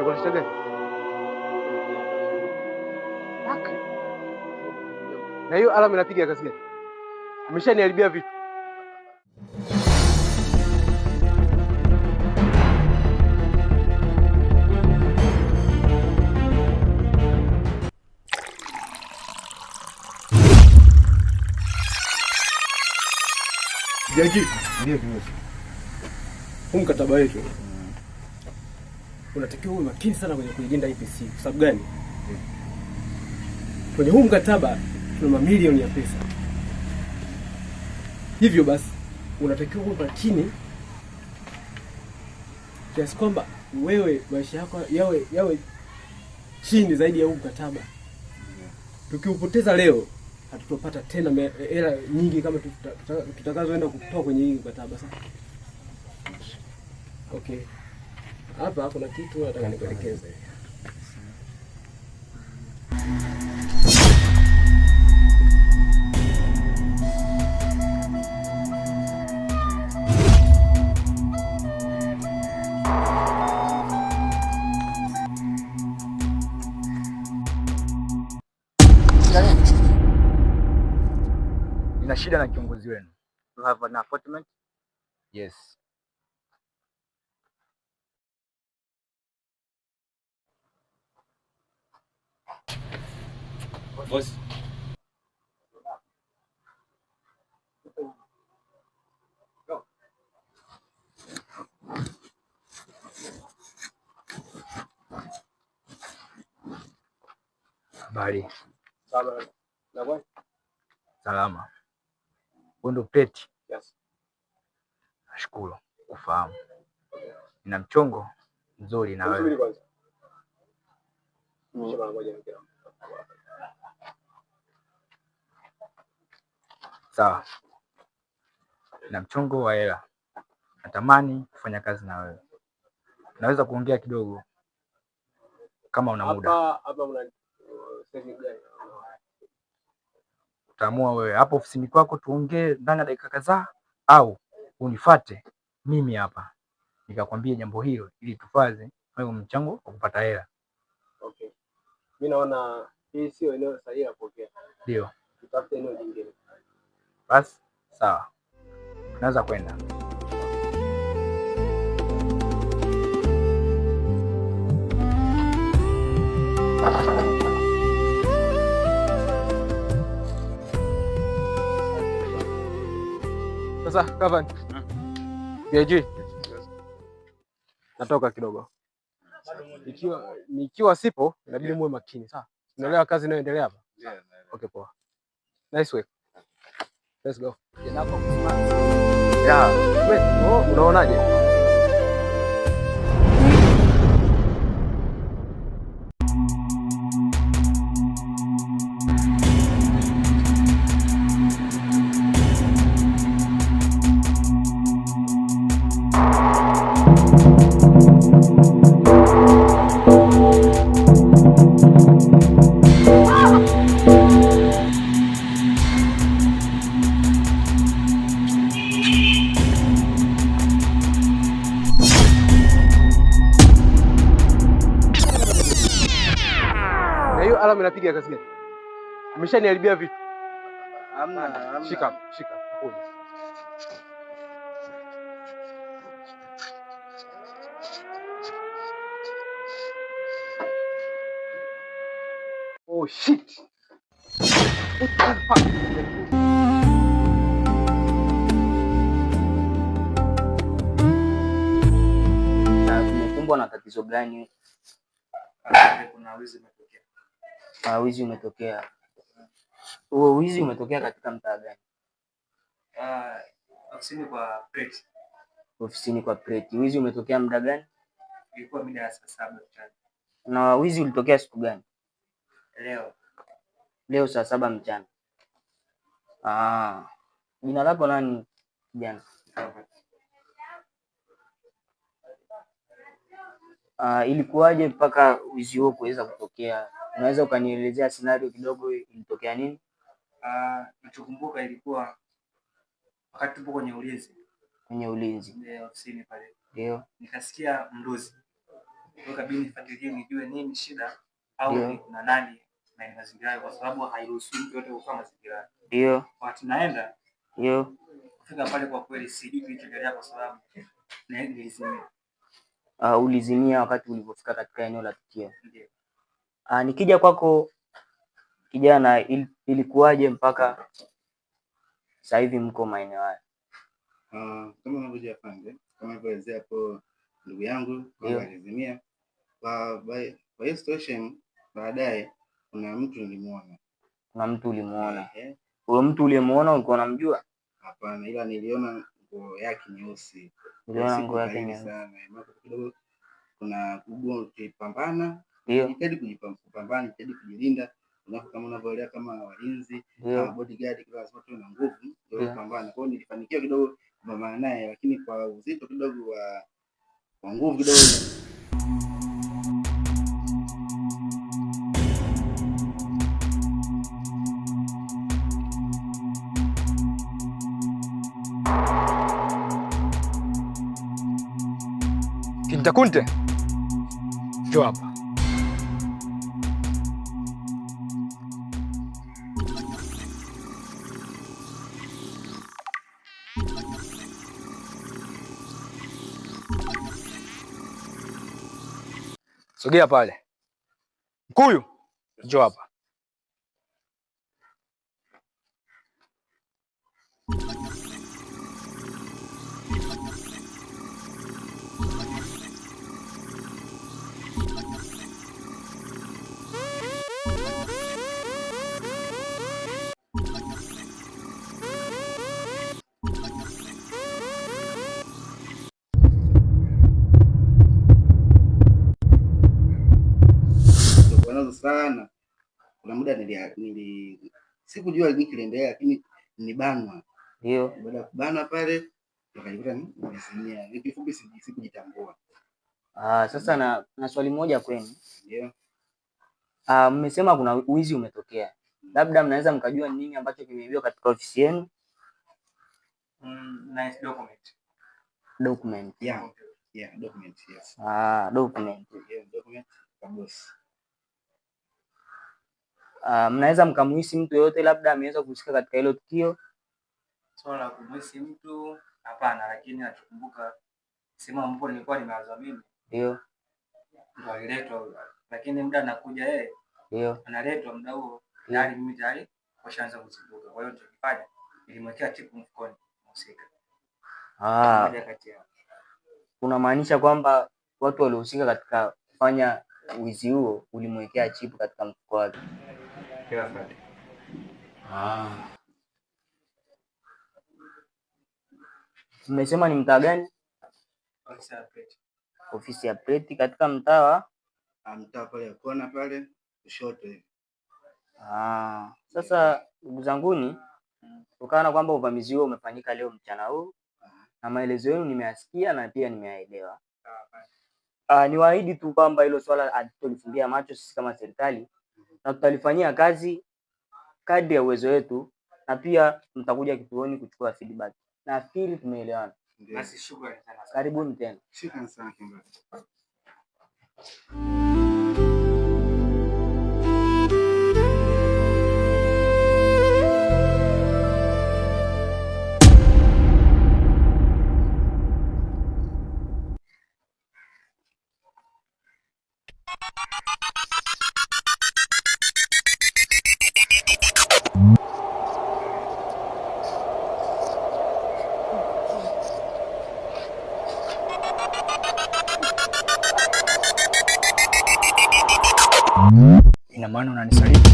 Kuna shida gani? Na hiyo alamu inapiga kazi gani? Umeshaniharibia vitu. Jaji, ndio kiongozi. Huu mkataba wetu unatakiwa uwe makini sana kwenye kuilinda IPC. Kwa sababu gani? Kwenye huu mkataba tuna mamilioni ya pesa. Hivyo basi unatakiwa uwe makini kiasi kwamba wewe maisha yako yawe chini zaidi ya huu mkataba. Tukiupoteza leo hatutopata tena hela nyingi kama tutakazoenda kutoa kwenye hii mkataba sasa. Okay. Hapa kuna kitu nataka nikuelekeze. Nina shida na kiongozi wenu. You have an appointment? Yes. Boss. Habari. Salama. Wewe ndo Peti? Yes. Nashukuru kufahamu. Nina mchongo mzuri na wewe. Sawa. Nina mchongo wa hela. Natamani kufanya kazi na wewe. Naweza kuongea kidogo kama una muda? Hapa una sehemu gani? Utaamua wewe. Hapo ofisini kwako tuongee ndani ya dakika kadhaa, au unifuate mimi hapa nikakwambia jambo hilo ili tufaze wewe mchango wa kupata hela. Okay. Mimi naona hii sio eneo sahihi la kuongea. Ndio. Tutafute eneo lingine. Basi sawa. Tunaweza kwenda. Sasa Kavan. Jaji. Natoka kidogo. Nikiwa sipo inabidi muwe makini, sawa? Unaelewa kazi inayoendelea hapa? Yeah. Okay, poa. Nice work. Let's go. Yeah. Wait, unaonaje? Alamu inapiga kazi gani? Umeshaniharibia vitu. Hamna. Shika. Kuja. Oh shit. What the fuck? Umekumbwa na tatizo gani? Kuna wizi umetokea. Wizi umetokea. Huo wizi umetokea katika mtaa gani? Ofisini kwa Preti. Ofisini kwa Preti. Wizi umetokea muda gani? Ilikuwa mida ya saa 7 mchana. Na wizi ulitokea siku gani? Leo saa 7 mchana. Jina lako nani kijana? Ilikuwaje mpaka wizi huo kuweza kutokea? Unaweza ukanielezea scenario kidogo, ilitokea nini? Nachokumbuka ilikuwa wakati tupo kwenye ulinzi. Kwenye ulinzi? Ndio, ofisini pale. Ndio. Nikasikia mluzi. kabidi nifuatilie nijue nini shida au ni kuna nani na mazingira hayo, kwa sababu hairuhusu mtu yote kukaa mazingira. Ndio. Wakati naenda Ndio. kufika pale, kwa kweli sijui kilichoendelea kwa sababu nilizimia. Ulizimia wakati ulipofika katika eneo la tukio. Ndio. Nikija kwako kijana, ilikuwaje mpaka sasa hivi mko maeneo haya? Kama unavyojua pande, kama nilivyoelezea hapo ndugu yangu alizimia. Kwa hiyo situation baadaye kuna mtu nilimuona. Kuna mtu ulimuona? Huyo mtu uliyemuona ulikuwa unamjua? Hapana, ila niliona nguo yake nyeusi. Niliona nguo yake nyeusi sana. Kidogo kuna kupambana. Ndio. Jitahidi kupambana, jitahidi kujilinda. Kama unavyoelewa kama walinzi, bodyguard, kila lazima tuwe na nguvu ndio kupambana. Kwa hiyo nilifanikiwa kidogo kupambana naye, lakini kwa uzito kidogo wa nguvu kidogo. Kintakunte, njoo hapa. Sogea pale. Mkuyu, njoo hapa. Sana. Kuna muda sikujua nini kiliendelea, lakini nilibanwa. Ndio. Baada ya kubanwa pale nikajikuta nimezimia. Ni kifupi sikujitambua. Sasa na swali moja kwenu. Ndio. Mmesema kuna wizi umetokea. Labda mnaweza mkajua nini ambacho kimeibiwa katika ofisi yenu? Nice document. Document. Yeah, document, yes. Document. Yeah, document kabisa. Mnaweza mkamuhisi mtu yoyote labda ameweza kuhusika katika hilo tukio? Swala la kumuhisi mtu hapana, lakini nakumbuka sema ambapo nilikuwa nimeanza mimi. Ndio. Ndio aliletwa, lakini muda anakuja yeye. Ndio. Analetwa muda huo tayari mimi tayari washaanza kuzibuka. Kwa hiyo tulifanya nilimwekea tipu mfukoni mhusika. Moja kati yao. Unamaanisha kwamba watu waliohusika katika kufanya wizi huo ulimwekea chipu katika mfuko wake? Mmesema ni mtaa gani? Ofisi ya Preti katika mtaa wa mtaa pale kona pale kushoto hivi. Sasa ndugu zanguni, kutokana na kwamba uvamizi huo umefanyika leo mchana huu na maelezo yenu nimeyasikia na pia nimeyaelewa. Niwaahidi tu kwamba hilo swala hatutolifumbia macho sisi kama serikali, na tutalifanyia kazi kadri ya uwezo wetu, na pia mtakuja kituoni kuchukua feedback. Nafikiri tumeelewana. Basi shukrani sana. Karibuni tena. Shukrani sana kiongozi. Ina maana unanisaliti?